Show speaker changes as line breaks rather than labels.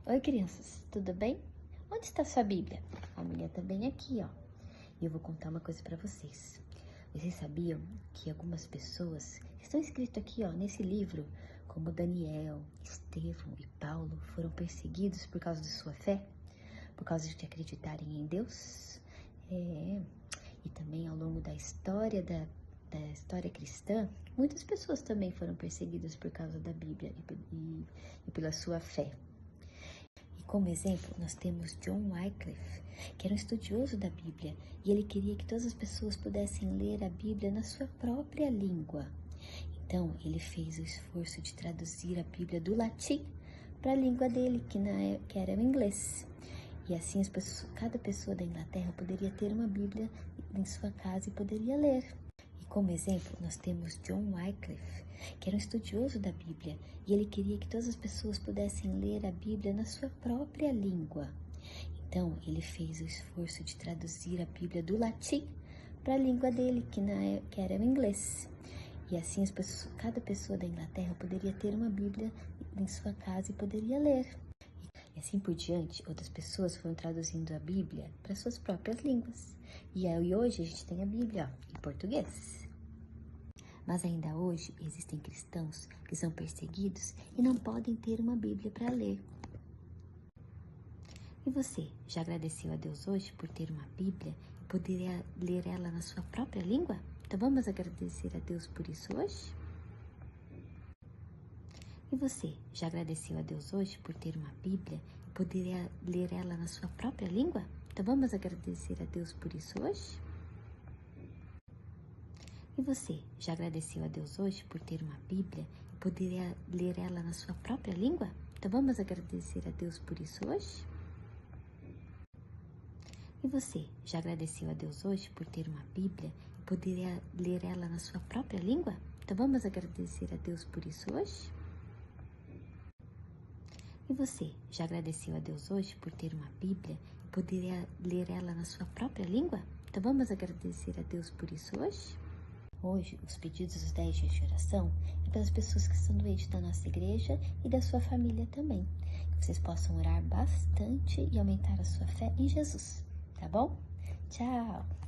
Oi, crianças, tudo bem? Onde está sua Bíblia? A minha também aqui, ó. E eu vou contar uma coisa para vocês. Vocês sabiam que algumas pessoas que estão escritas aqui, ó, nesse livro, como Daniel, Estevão e Paulo, foram perseguidos por causa de sua fé? Por causa de acreditarem em Deus? E também ao longo da história da história cristã, muitas pessoas também foram perseguidas por causa da Bíblia e pela sua fé. E como exemplo, nós temos John Wycliffe, que era um estudioso da Bíblia, e ele queria que todas as pessoas pudessem ler a Bíblia na sua própria língua. Então, ele fez o esforço de traduzir a Bíblia do latim para a língua dele, que era o inglês. E assim, cada pessoa da Inglaterra poderia ter uma Bíblia em sua casa e poderia ler. E como exemplo, nós temos John Wycliffe, que era um estudioso da Bíblia, e ele queria que todas as pessoas pudessem ler a Bíblia na sua própria língua. Então, ele fez o esforço de traduzir a Bíblia do latim para a língua dele, que era o inglês. E assim, cada pessoa da Inglaterra poderia ter uma Bíblia em sua casa e poderia ler. E assim por diante, outras pessoas foram traduzindo a Bíblia para suas próprias línguas. E hoje a gente tem a Bíblia, ó, em português. Mas ainda hoje existem cristãos que são perseguidos e não podem ter uma Bíblia para ler. E você, já agradeceu a Deus hoje por ter uma Bíblia e poder ler ela na sua própria língua? Então vamos agradecer a Deus por isso hoje? E você, já agradeceu a Deus hoje por ter uma Bíblia e poder ler ela na sua própria língua? Então vamos agradecer a Deus por isso hoje? E você, já agradeceu a Deus hoje por ter uma Bíblia e poder ler ela na sua própria língua? Então vamos agradecer a Deus por isso hoje? E você, já agradeceu a Deus hoje por ter uma Bíblia e poder ler ela na sua própria língua? Então vamos agradecer a Deus por isso hoje? E você, já agradeceu a Deus hoje por ter uma Bíblia e poder ler ela na sua própria língua? Então vamos agradecer a Deus por isso hoje? Hoje, os pedidos dos 10 dias de oração é pelas pessoas que estão doentes da nossa igreja e da sua família também. Que vocês possam orar bastante e aumentar a sua fé em Jesus, tá bom? Tchau!